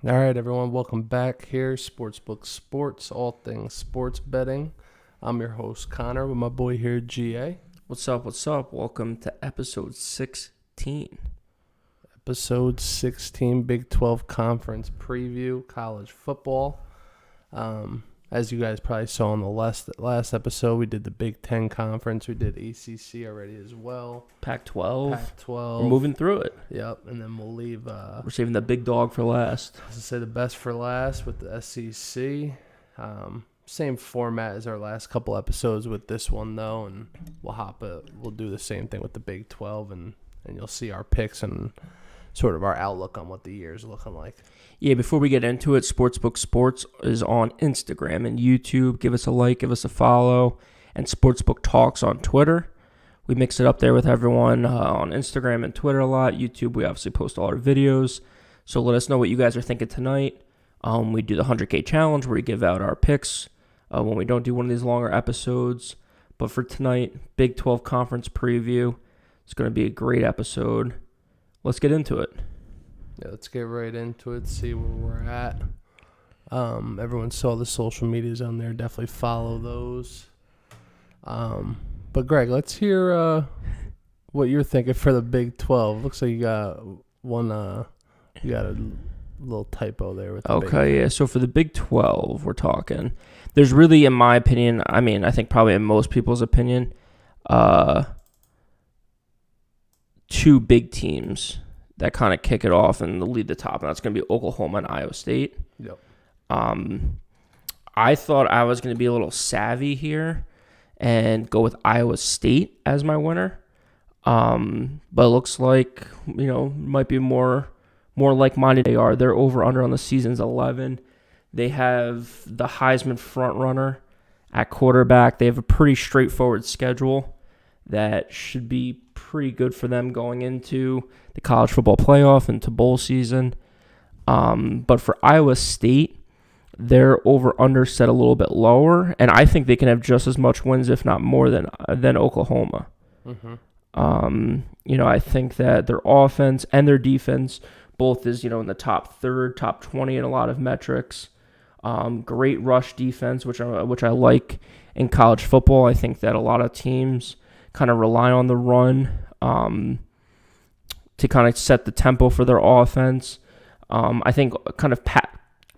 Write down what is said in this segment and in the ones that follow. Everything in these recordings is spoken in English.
All right, everyone, welcome back here. SportsBook Sports, all things sports betting. I'm your host, Connor, with my boy here, GA. What's up? What's up? Welcome to episode 16. Episode 16, Big 12 Conference Preview, college football. As you guys probably saw in the last episode, we did the Big 10 Conference. We did ACC already as well. Pac-12. Pac-12. We're moving through it. Yep, and then we'll leave... We're saving the big dog for last. As I say, the best for last with the SEC. Same format as our last couple episodes with this one, though, and we'll do the same thing with the Big 12, and you'll see our picks and sort of our outlook on what the year is looking like. Yeah, before we get into it, SportsBook Sports is on Instagram and YouTube. Give us a like, give us a follow, and SportsBook Talks on Twitter. We mix it up there with everyone on Instagram and Twitter a lot. YouTube, we obviously post all our videos. So let us know what you guys are thinking tonight. We do the 100K challenge where we give out our picks when we don't do one of these longer episodes. But for tonight, Big 12 Conference Preview. It's going to be a great episode. Let's get into it. Yeah, let's get right into it, see where we're at. Everyone saw the social medias on there. Definitely follow those. But, Greg, let's hear what you're thinking for the Big 12. Looks like you got you got a little typo there. With the Okay, yeah. So for the Big 12, we're talking. There's really, in my opinion, I think probably in most people's opinion, two big teams that kind of kick it off and lead the top, and that's going to be Oklahoma and Iowa State. Yep. I thought I was going to be a little savvy here and go with Iowa State as my winner, but it looks like might be more like-minded they are. They're over/under on the season's 11. They have the Heisman frontrunner at quarterback. They have a pretty straightforward schedule that should be pretty good for them going into the college football playoff and to bowl season. But for Iowa State, their over/under set a little bit lower, and I think they can have just as much wins, if not more, than Oklahoma. Mm-hmm. I think that their offense and their defense both is in the top third, top 20 in a lot of metrics. Great rush defense, which I like in college football. I think that a lot of teams kind of rely on the run to kind of set the tempo for their offense. I think kind of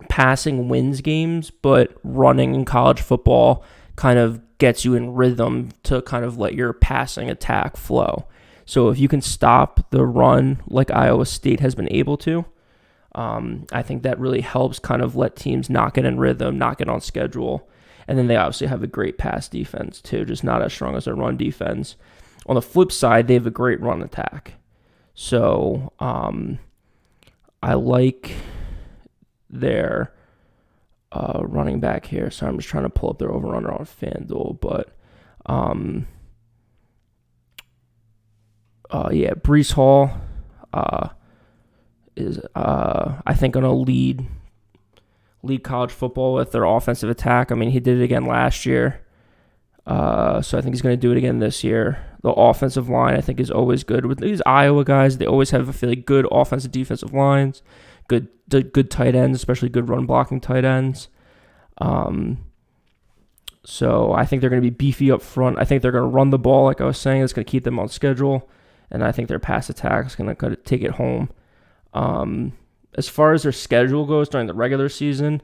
passing wins games, but running in college football kind of gets you in rhythm to kind of let your passing attack flow. So if you can stop the run like Iowa State has been able to, I think that really helps kind of let teams not get in rhythm, not get on schedule. And then they obviously have a great pass defense too, just not as strong as their run defense. On the flip side, they have a great run attack. So I like their running back here. So I'm just trying to pull up their over/under on FanDuel. But Breece Hall is I think going to lead college football with their offensive attack. I mean, he did it again last year. So I think he's going to do it again this year. The offensive line, I think, is always good. With these Iowa guys, they always have a fairly good offensive defensive lines, good tight ends, especially good run-blocking tight ends. So I think they're going to be beefy up front. I think they're going to run the ball, like I was saying. It's going to keep them on schedule. And I think their pass attack is going to kind of take it home. As far as their schedule goes during the regular season,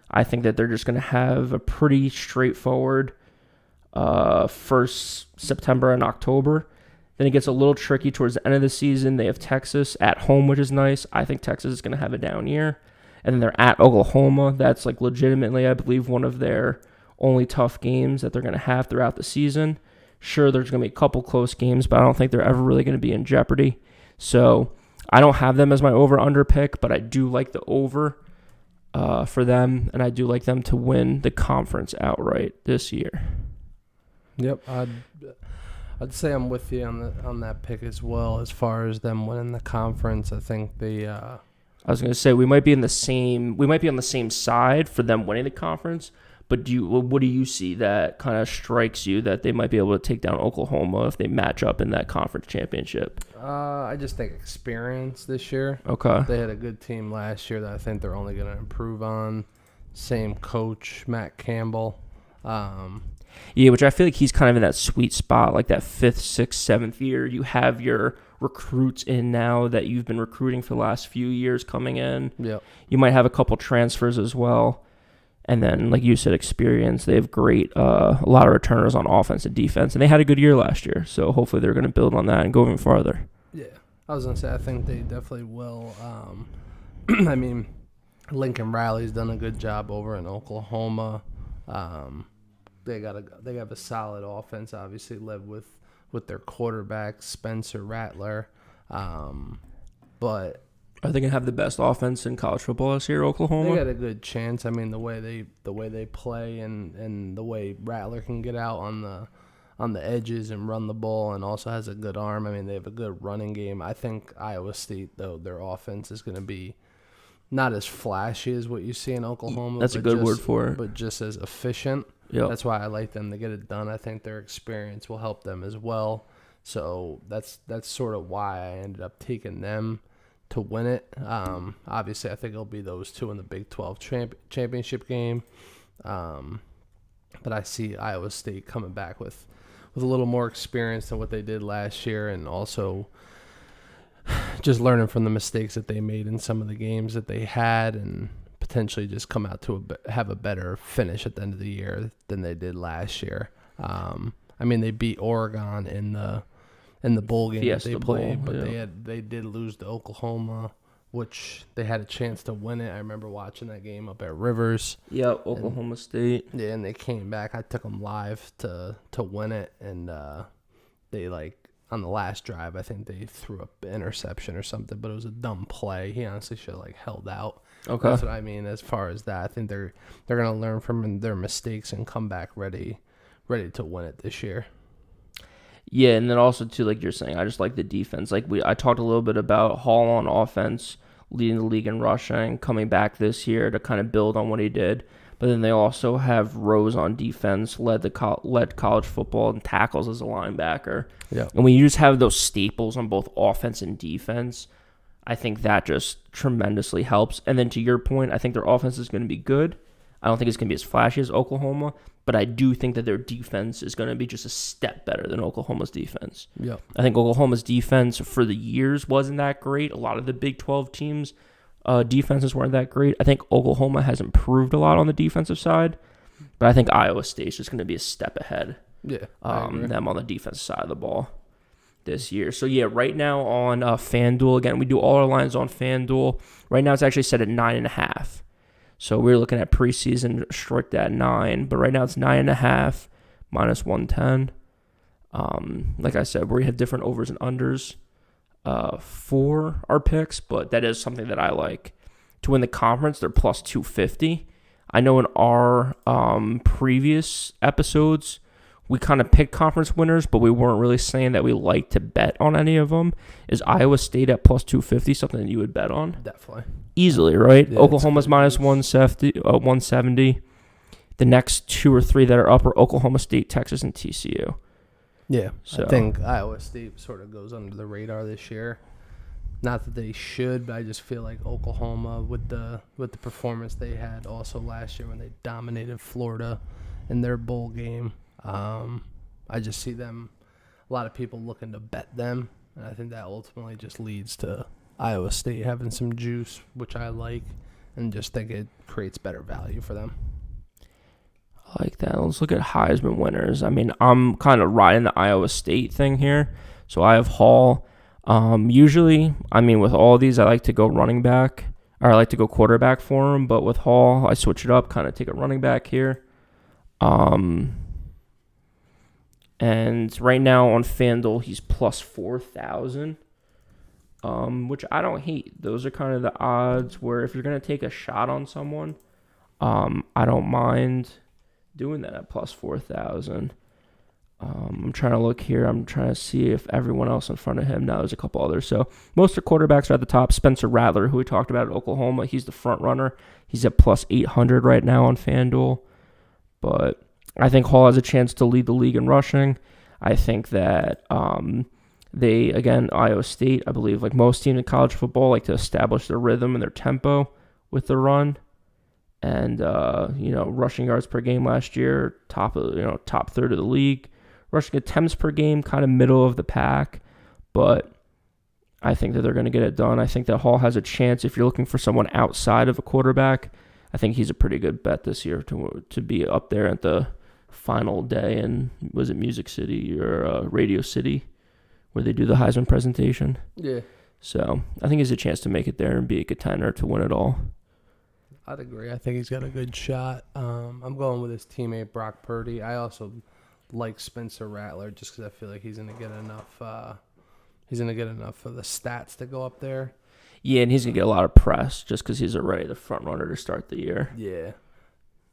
I think that they're just going to have a pretty straightforward first September and October. Then it gets a little tricky towards the end of the season. They have Texas at home, which is nice. I think Texas is going to have a down year. And then they're at Oklahoma. That's like legitimately, I believe, one of their only tough games that they're going to have throughout the season. Sure, there's going to be a couple close games, but I don't think they're ever really going to be in jeopardy. So I don't have them as my over-under pick, but I do like the over for them, and I do like them to win the conference outright this year. Yep, I'd say I'm with you on that pick as well. As far as them winning the conference, I think I was going to say we might be on the same side for them winning the conference, But what do you see that kind of strikes you that they might be able to take down Oklahoma if they match up in that conference championship? I just think experience this year. Okay. They had a good team last year that I think they're only going to improve on. Same coach, Matt Campbell. Yeah, which I feel like he's kind of in that sweet spot, like that 5th, 6th, 7th year. You have your recruits in now that you've been recruiting for the last few years coming in. Yep. You might have a couple transfers as well. And then, like you said, experience. They have a lot of returners on offense and defense. And they had a good year last year. So hopefully they're going to build on that and go even farther. Yeah. I was going to say, I think they definitely will. I mean, Lincoln Riley's done a good job over in Oklahoma. They have a solid offense, obviously led with their quarterback Spencer Rattler, but are they gonna have the best offense in college football this year, Oklahoma? They got a good chance. I mean, the way they play and the way Rattler can get out on the edges and run the ball, and also has a good arm. I mean, they have a good running game. I think Iowa State, though, their offense is going to be not as flashy as what you see in Oklahoma. That's a good word for it. But just as efficient. Yep. That's why I like them to get it done. I think their experience will help them as well. So that's sort of why I ended up taking them to win it. Obviously, I think it'll be those two in the Big 12 championship game. But I see Iowa State coming back with a little more experience than what they did last year, and also just learning from the mistakes that they made in some of the games that they had, and potentially just come out to have a better finish at the end of the year than they did last year. I mean, they beat Oregon in the bowl game that they played, but they did lose to Oklahoma, which they had a chance to win it. I remember watching that game up at Rivers. Yeah, Oklahoma State. Yeah, and they came back. I took them live to win it, and they on the last drive, I think they threw up an interception or something, but it was a dumb play. He honestly should have held out. Okay. That's what I mean as far as that. I think they're going to learn from their mistakes and come back ready to win it this year. Yeah, and then also too, like you're saying, I just like the defense. I talked a little bit about Hall on offense, leading the league in rushing, coming back this year to kind of build on what he did. But then they also have Rose on defense, led college football and tackles as a linebacker. Yeah. And when you just have those staples on both offense and defense, I think that just tremendously helps. And then to your point, I think their offense is going to be good. I don't think it's going to be as flashy as Oklahoma, but I do think that their defense is going to be just a step better than Oklahoma's defense. Yeah. I think Oklahoma's defense for the years wasn't that great. A lot of the Big 12 teams' defenses weren't that great. I think Oklahoma has improved a lot on the defensive side, but I think Iowa State's just going to be a step ahead. Yeah. Them on the defensive side of the ball this year. So yeah, right now on FanDuel, again, we do all our lines on FanDuel. Right now it's actually set at 9.5. So we're looking at preseason strict at 9, but right now it's 9.5 minus 110. Like I said, we have different overs and unders for our picks, but that is something that I like. To win the conference, they're plus 250. I know in our previous episodes, we kind of picked conference winners, but we weren't really saying that we like to bet on any of them. Is Iowa State at plus 250 something that you would bet on? Definitely. Easily, right? Yeah, Oklahoma's minus 170. The next 2 or 3 that are up are Oklahoma State, Texas, and TCU. Yeah. So, I think Iowa State sort of goes under the radar this year. Not that they should, but I just feel like Oklahoma, with the performance they had also last year when they dominated Florida in their bowl game, I just see them, a lot of people looking to bet them, and I think that ultimately just leads to Iowa State having some juice, which I like, and just think it creates better value for them. I like that. Let's look at Heisman winners. I mean, I'm kind of riding the Iowa State thing here, so I have Hall. Usually, I mean, with all these, I like to go running back, or I like to go quarterback for him, but with Hall, I switch it up, kind of take a running back here. And right now on FanDuel, he's plus 4,000, which I don't hate. Those are kind of the odds where if you're going to take a shot on someone, I don't mind doing that at plus 4,000. I'm trying to look here. I'm trying to see if everyone else in front of him. Now there's a couple others. So most of the quarterbacks are at the top. Spencer Rattler, who we talked about at Oklahoma, he's the front runner. He's at plus 800 right now on FanDuel. But I think Hall has a chance to lead the league in rushing. I think that Iowa State, I believe, like most teams in college football, like to establish their rhythm and their tempo with the run. And, rushing yards per game last year, top third of the league. Rushing attempts per game, kind of middle of the pack. But I think that they're going to get it done. I think that Hall has a chance. If you're looking for someone outside of a quarterback, I think he's a pretty good bet this year to be up there at the final day in, was it Music City or Radio City, where they do the Heisman presentation. Yeah. So I think he's a chance to make it there and be a contender to win it all. I'd agree. I think he's got a good shot. I'm going with his teammate Brock Purdy. I also like Spencer Rattler just because I feel like he's going to get enough. He's going to get enough for the stats to go up there. Yeah, and he's going to get a lot of press just because he's already the front runner to start the year. Yeah,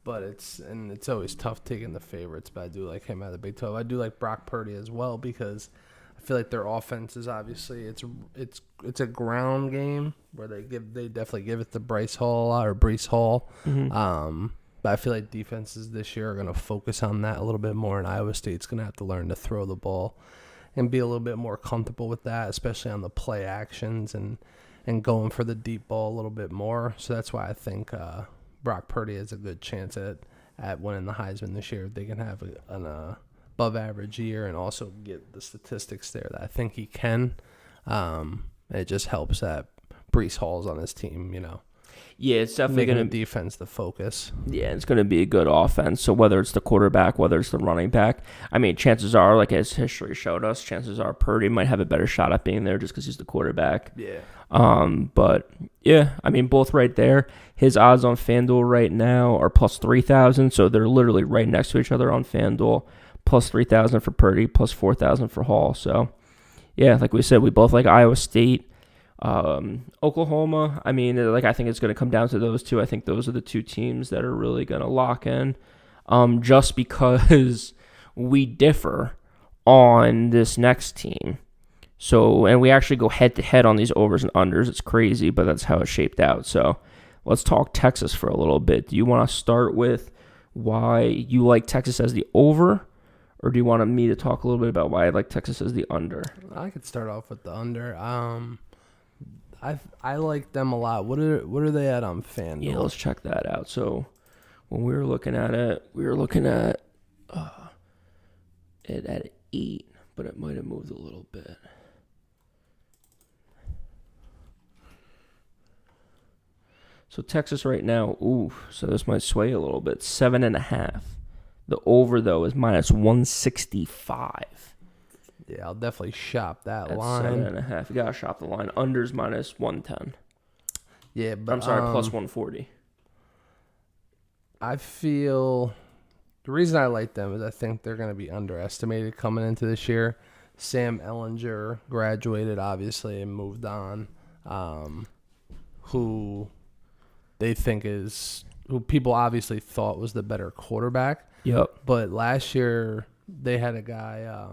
but it's always tough taking the favorites. But I do like him out of the Big 12. I do like Brock Purdy as well because I feel like their offense is obviously it's a ground game where they definitely give it to Breece Hall a lot. Mm-hmm. But I feel like defenses this year are going to focus on that a little bit more, and Iowa State's going to have to learn to throw the ball and be a little bit more comfortable with that, especially on the play actions and going for the deep ball a little bit more. So that's why I think Brock Purdy has a good chance at winning the Heisman this year. If they can have an above average year and also get the statistics there that I think he can. It just helps that Breece Hall's on his team, Yeah, it's definitely going to be defense the focus. Yeah, it's going to be a good offense. So whether it's the quarterback, whether it's the running back, I mean, chances are, like as history showed us, chances are Purdy might have a better shot at being there just because he's the quarterback. Yeah. But yeah, I mean, both right there. His odds on FanDuel right now are plus 3,000, so they're literally right next to each other on FanDuel. Plus 3,000 for Purdy, plus 4,000 for Hall. So yeah, like we said, we both like Iowa State. Oklahoma, I mean, I think it's going to come down to those two. I think those are the two teams that are really going to lock in, just because we differ on this next team. So, and we actually go head to head on these overs and unders. It's crazy, but that's how it shaped out. So let's talk Texas for a little bit. Do you want to start with why you like Texas as the over, or do you want me to talk a little bit about why I like Texas as the under? I could start off with the under. I like them a lot. What are they at on FanDuel? Yeah, let's check that out. So when we were looking at it, it at 8, but it might have moved a little bit. So Texas right now, so this might sway a little bit. 7.5. The over though is minus 165. Yeah, I'll definitely shop that That's line. 7.5. You gotta shop the line. Under's minus 110. Yeah, but I'm sorry, plus 140. I feel the reason I like them is I think they're going to be underestimated coming into this year. Sam Ehlinger graduated, obviously, and moved on. Who they think who people obviously thought was the better quarterback. Yep. But last year they had a guy,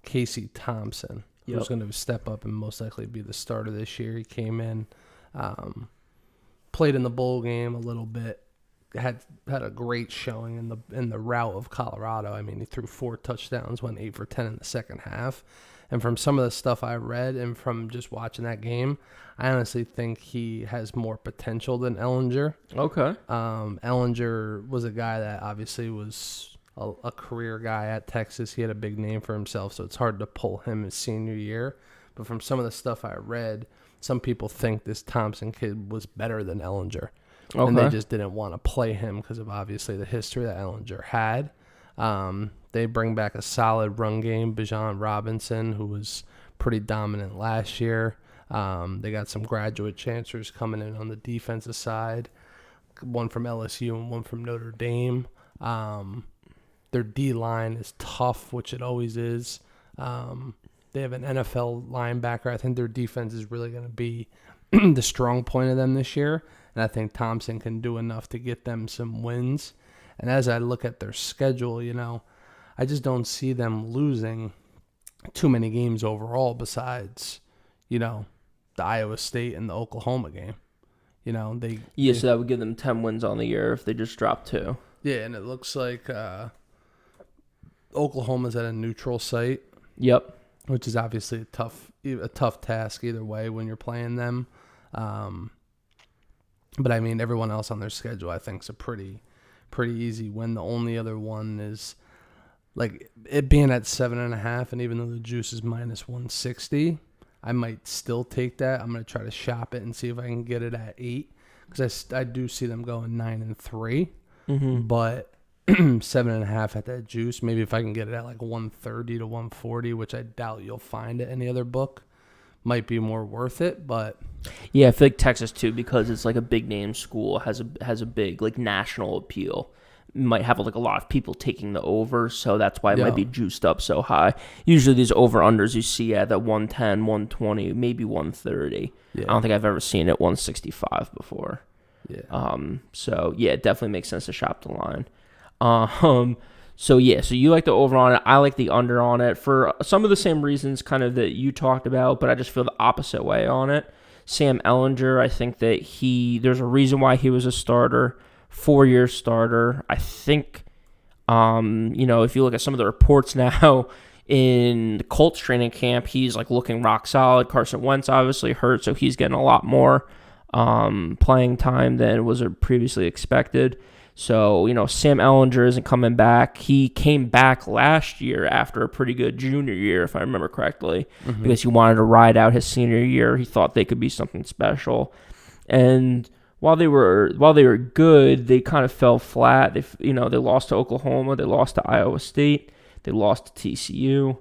Casey Thompson, who was going to step up and most likely be the starter this year. He came in, played in the bowl game a little bit, had a great showing in the rout of Colorado. I mean, he threw 4 touchdowns, went 8 for 10 in the second half. And from some of the stuff I read and from just watching that game, I honestly think he has more potential than Ehlinger. Okay. Ehlinger was a guy that obviously was a career guy at Texas. He had a big name for himself, so it's hard to pull him his senior year. But from some of the stuff I read, some people think this Thompson kid was better than Ehlinger. Okay. And they just didn't want to play him because of obviously the history that Ehlinger had. They bring back a solid run game. Bijan Robinson, who was pretty dominant last year. They got some graduate chancers coming in on the defensive side, one from LSU and one from Notre Dame. Their D-line is tough, which it always is. They have an NFL linebacker. I think their defense is really going to be the strong point of them this year, and I think Thompson can do enough to get them some wins. And as I look at their schedule, I just don't see them losing too many games overall besides, the Iowa State and the Oklahoma game. So that would give them 10 wins on the year if they just drop 2. Yeah, and it looks like Oklahoma's at a neutral site. Yep. Which is obviously a tough task either way when you're playing them. But I mean, everyone else on their schedule, I think, is a pretty easy win. The only other one is like it being at 7.5, and even though the juice is minus 160, I might still take that. I'm gonna try to shop it and see if I can get it at 8, because I do see them going 9-3, but 7.5 at that juice. Maybe if I can get it at like 130 to 140, which I doubt you'll find at any other book, might be more worth it. But yeah, I feel like Texas too, because it's like a big name school, has a big like national appeal. Might have like a lot of people taking the over, so that's why it might be juiced up so high. Usually these over-unders you see at that 110, 120, maybe 130. Yeah. I don't think I've ever seen it 165 before. Yeah. So yeah, it definitely makes sense to shop the line. So you like the over on it. I like the under on it for some of the same reasons kind of that you talked about, but I just feel the opposite way on it. Sam Ehlinger, I think that there's a reason why he was a starter, 4-year starter. I think, if you look at some of the reports now in the Colts training camp, he's like looking rock solid. Carson Wentz obviously hurt, so he's getting a lot more playing time than was previously expected. So, Sam Ehlinger isn't coming back. He came back last year after a pretty good junior year, if I remember correctly, because he wanted to ride out his senior year. He thought they could be something special. And while they were good, they kind of fell flat. They lost to Oklahoma, they lost to Iowa State, they lost to TCU.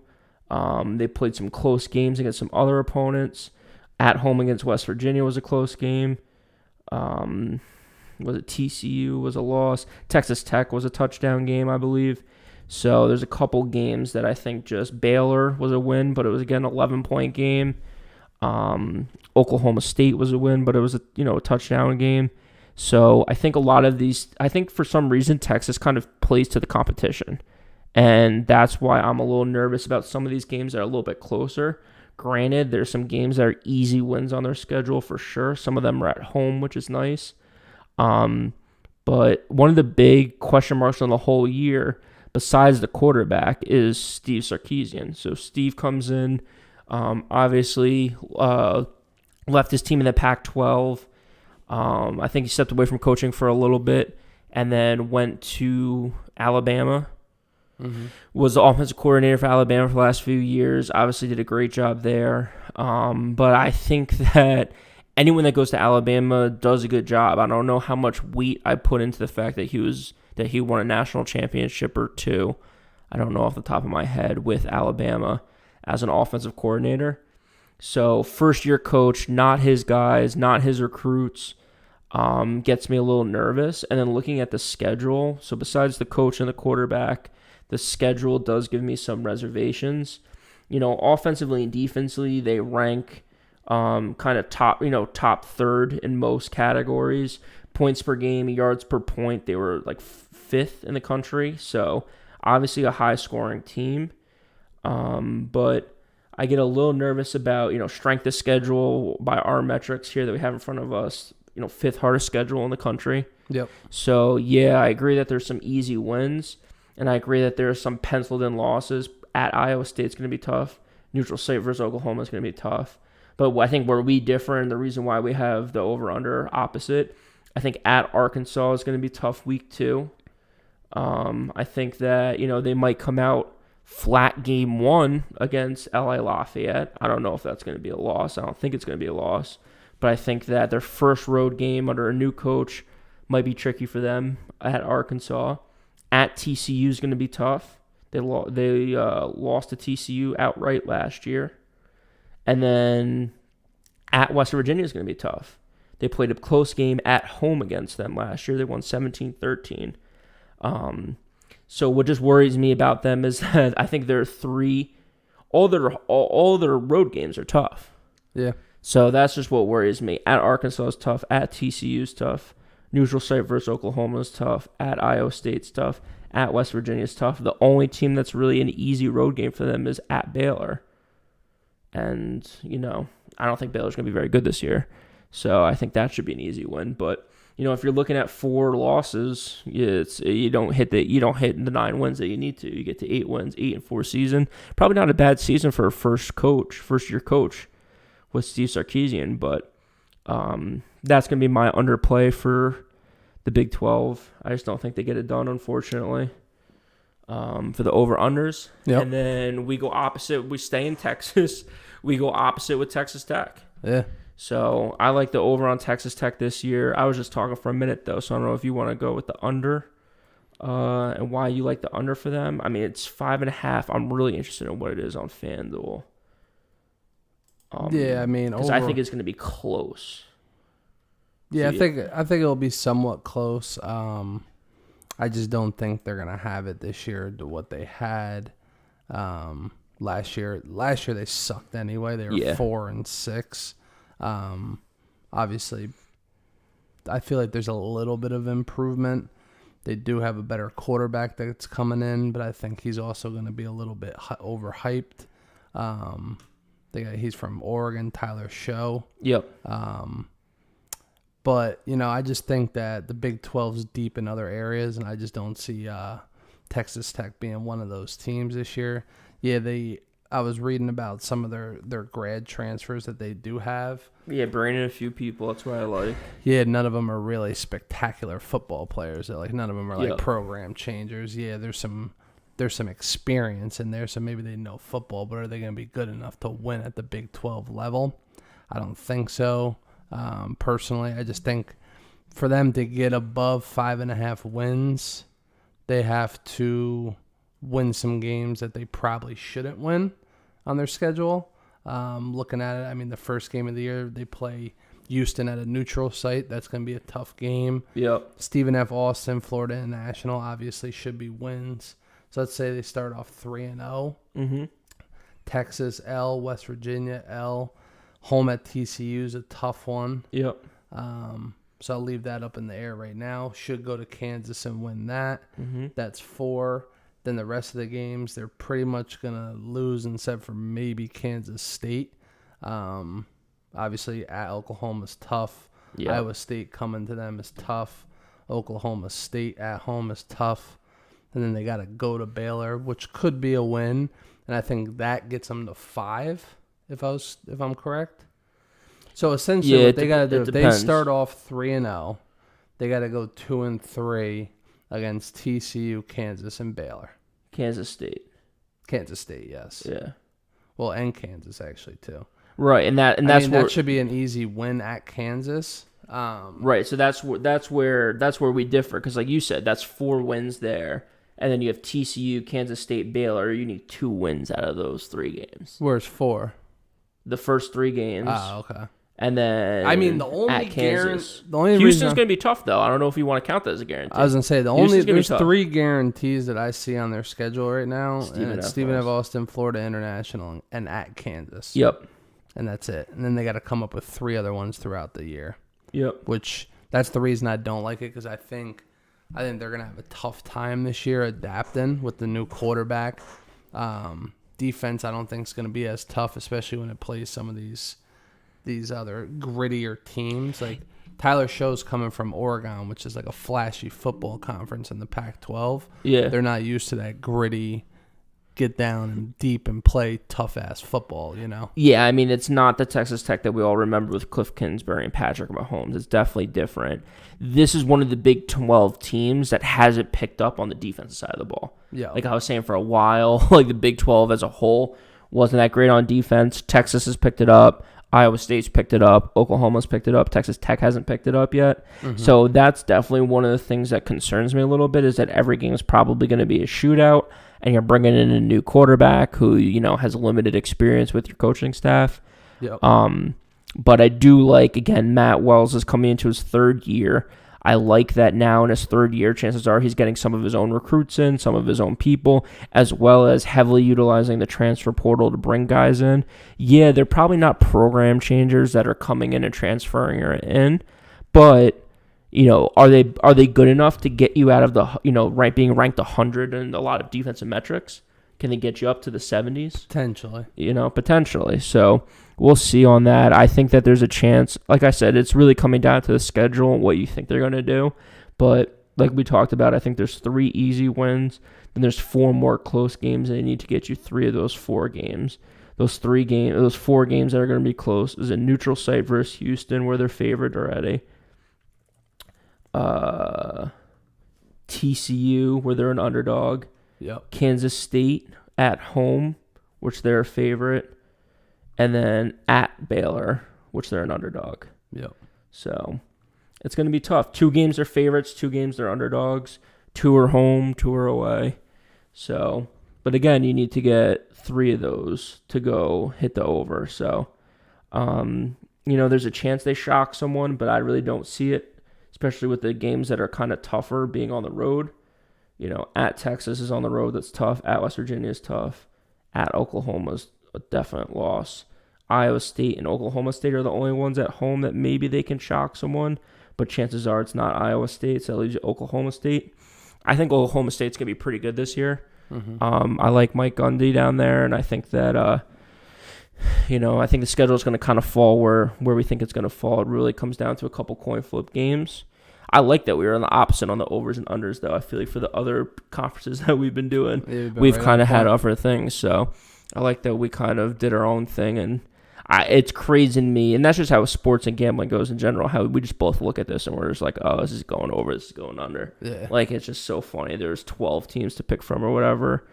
They played some close games against some other opponents. At home against West Virginia was a close game. Was it TCU was a loss? Texas Tech was a touchdown game, I believe. So there's a couple games that I think just Baylor was a win, but it was again an 11-point game. Oklahoma State was a win, but it was a touchdown game. So I think a lot of these, for some reason Texas kind of plays to the competition, and that's why I'm a little nervous about some of these games that are a little bit closer. Granted, there's some games that are easy wins on their schedule for sure. Some of them are at home, which is nice. But one of the big question marks on the whole year, besides the quarterback, is Steve Sarkeesian. So Steve comes in, obviously left his team in the Pac-12. I think he stepped away from coaching for a little bit and then went to Alabama. Was the offensive coordinator for Alabama for the last few years. Obviously did a great job there. But I think that anyone that goes to Alabama does a good job. I don't know how much weight I put into the fact that he won a national championship or two. I don't know off the top of my head with Alabama as an offensive coordinator. So first-year coach, not his guys, not his recruits, gets me a little nervous. And then looking at the schedule, so besides the coach and the quarterback, the schedule does give me some reservations. Offensively and defensively, they rank kind of top third in most categories. Points per game, yards per point, they were like 5th in the country. So obviously a high-scoring team. But I get a little nervous about, strength of schedule by our metrics here that we have in front of us, 5th hardest schedule in the country. Yep. So, yeah, I agree that there's some easy wins, and I agree that there are some penciled-in losses. At Iowa State's going to be tough. Neutral site versus Oklahoma is going to be tough. But I think where we differ, and the reason why we have the over-under opposite, I think at Arkansas is going to be tough week 2. I think that, they might come out flat game 1 against LA Lafayette. I don't know if that's going to be a loss. I don't think it's going to be a loss. But I think that their first road game under a new coach might be tricky for them at Arkansas. At TCU is going to be tough. They lost to TCU outright last year. And then at West Virginia is going to be tough. They played a close game at home against them last year. They won 17-13. So what just worries me about them is that I think there are all their road games are tough. Yeah. So that's just what worries me. At Arkansas is tough. At TCU is tough. Neutral site versus Oklahoma is tough. At Iowa State's tough. At West Virginia is tough. The only team that's really an easy road game for them is at Baylor. And, I don't think Baylor's going to be very good this year. So I think that should be an easy win. But, if you're looking at 4 losses, you don't hit the 9 wins that you need to. You get to 8 wins, 8-4 season. Probably not a bad season for a first year coach with Steve Sarkeesian, but that's going to be my underplay for the Big 12. I just don't think they get it done, unfortunately. For the over-unders. Yep. And then we go opposite. We stay in Texas. We go opposite with Texas Tech. Yeah. So I like the over on Texas Tech this year. I was just talking for a minute, though, so I don't know if you want to go with the under and why you like the under for them. I mean, it's 5.5. I'm really interested in what it is on FanDuel. Yeah, I mean, because I think it's going to be close. Yeah, so I think it'll be somewhat close. I just don't think they're gonna have it this year to what they had last year. Last year they sucked anyway. They were 4-6. Obviously, I feel like there's a little bit of improvement. They do have a better quarterback that's coming in, but I think he's also going to be a little bit overhyped. He's from Oregon, Tyler Show. Yep. But, I just think that the Big 12's deep in other areas, and I just don't see Texas Tech being one of those teams this year. Yeah, I was reading about some of their grad transfers that they do have. Yeah, bringing in a few people. That's what I like. Yeah, none of them are really spectacular football players. None of them are program changers. Yeah, there's some experience in there, so maybe they know football, but are they going to be good enough to win at the Big 12 level? I don't think so. Personally, I just think for them to get above 5.5 wins, they have to win some games that they probably shouldn't win on their schedule. Looking at it, I mean, the first game of the year, they play Houston at a neutral site. That's going to be a tough game. Yep. Stephen F. Austin, Florida International, obviously should be wins. So let's say they start off 3-0. Mm-hmm. Texas, L. West Virginia, L. Home at TCU is a tough one. Yep. So I'll leave that up in the air right now. Should go to Kansas and win that. Mm-hmm. That's 4. Then the rest of the games, they're pretty much going to lose except for maybe Kansas State. Obviously, at Oklahoma's tough. Yep. Iowa State coming to them is tough. Oklahoma State at home is tough. And then they got to go to Baylor, which could be a win. And I think that gets them to 5, if I'm correct. So essentially, what they got to do, if they start off 3-0, they got to go 2-3 against TCU, Kansas, and Baylor. Kansas State, yes. Yeah. Well, and Kansas actually too. Right, and that should be an easy win at Kansas. Right, so that's where we differ, because like you said, that's 4 wins there, and then you have TCU, Kansas State, Baylor. You need 2 wins out of those 3 games. Where's 4? The first 3 games. Oh, okay. And then the only at Kansas. Houston's going to be tough, though. I don't know if you want to count that as a guarantee. I was going to say, there's 3 guarantees that I see on their schedule right now. Stephen F. Austin, Florida International, and at Kansas. Yep. And that's it. And then they got to come up with 3 other ones throughout the year. Yep. Which, that's the reason I don't like it, because I think they're going to have a tough time this year adapting with the new quarterback. Defense, I don't think is going to be as tough, especially when it plays some of these other grittier teams. Like Tyler Show's coming from Oregon, which is like a flashy football conference in the Pac-12. Yeah. They're not used to that gritty, get down and deep and play tough-ass football, Yeah, I mean, it's not the Texas Tech that we all remember with Cliff Kingsbury and Patrick Mahomes. It's definitely different. This is one of the Big 12 teams that hasn't picked up on the defensive side of the ball. Yeah. Like I was saying for a while, like the Big 12 as a whole wasn't that great on defense. Texas has picked it up. Iowa State's picked it up. Oklahoma's picked it up. Texas Tech hasn't picked it up yet. Mm-hmm. So that's definitely one of the things that concerns me a little bit, is that every game is probably going to be a shootout, and you're bringing in a new quarterback who, has limited experience with your coaching staff. Yep. But I do like, again, Matt Wells is coming into his 3rd year. I like that now in his 3rd year, chances are he's getting some of his own recruits in, some of his own people, as well as heavily utilizing the transfer portal to bring guys in. Yeah, they're probably not program changers that are coming in and transferring her in, but are they good enough to get you out of the being ranked 100 in a lot of defensive metrics? Can they get you up to the 70s? Potentially. Potentially. So we'll see on that. I think that there's a chance. Like I said, it's really coming down to the schedule and what you think they're going to do. But like we talked about, I think there's 3 easy wins. Then there's 4 more close games, and they need to get you 3 of those 4 games. Those 4 games that are going to be close is a neutral site versus Houston, where they're favored already. TCU, where they're an underdog. Yep. Kansas State at home, which they're a favorite. And then at Baylor, which they're an underdog. Yep. So it's going to be tough. 2 games are favorites, 2 games they're underdogs. 2 are home, 2 are away. So, but again, you need to get 3 of those to go hit the over. So, there's a chance they shock someone, but I really don't see it, especially with the games that are kind of tougher being on the road. At Texas is on the road, that's tough. At West Virginia is tough. At Oklahoma is a definite loss. Iowa State and Oklahoma State are the only ones at home that maybe they can shock someone, but chances are it's not Iowa State, it's at least Oklahoma State. I think Oklahoma State's going to be pretty good this year. Mm-hmm. I like Mike Gundy down there, and I think that, I think the schedule is going to kind of fall where we think it's going to fall. It really comes down to a couple coin flip games. I like that we were on the opposite on the overs and unders, though. I feel like for the other conferences that we've been doing, we've kind of had other things. So I like that we kind of did our own thing, and it's crazy to me. And that's just how sports and gambling goes in general, how we just both look at this and we're just like, oh, this is going over, this is going under. Yeah. Like, it's just so funny. There's 12 teams to pick from or whatever,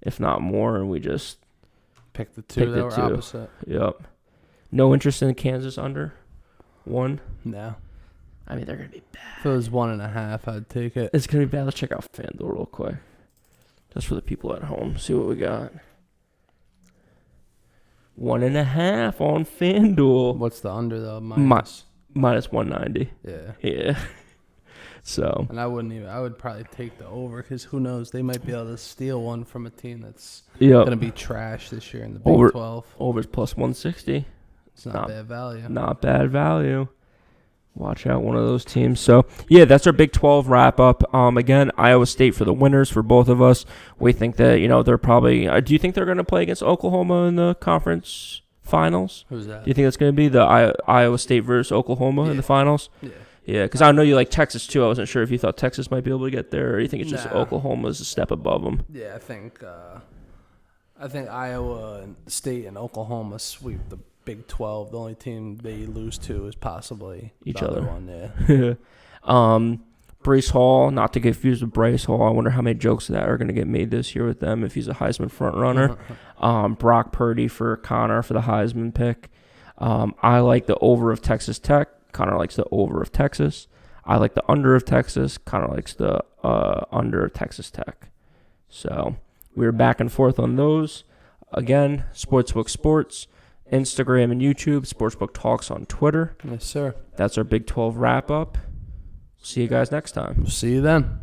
if not more, and we just pick the 2 that were opposite. Yep. No interest in Kansas under 1? No. I mean, they're going to be bad. If it was 1.5, I'd take it. It's going to be bad. Let's check out FanDuel real quick. Just for the people at home. See what we got. 1.5 on FanDuel. What's the under, though? Minus 190. Yeah. Yeah. So. And I would probably take the over, because who knows? They might be able to steal one from a team that's going to be trash this year in the Big 12. Over's plus 160. It's not bad value. Not bad value. Watch out, one of those teams. So, yeah, that's our Big 12 wrap-up. Again, Iowa State for the winners for both of us. We think that, they're probably do you think they're going to play against Oklahoma in the conference finals? Who's that? Do you think that's going to be the Iowa State versus Oklahoma in the finals? Yeah. Yeah, because I know you like Texas, too. I wasn't sure if you thought Texas might be able to get there, or you think it's just Oklahoma's a step above them. Yeah, I think Iowa State and Oklahoma sweep the Big 12. The only team they lose to is possibly each the other. One, yeah. Bryce Hall, not to get confused with Bryce Hall. I wonder how many jokes of that are going to get made this year with them if he's a Heisman front runner. Brock Purdy for Connor for the Heisman pick. I like the over of Texas Tech. Connor likes the over of Texas. I like the under of Texas. Connor likes the under of Texas Tech. So we're back and forth on those. Again, SportsBook Sports. Instagram and YouTube, SportsBook Talks on Twitter. Yes, sir. That's our Big 12 wrap-up. See you guys next time. See you then.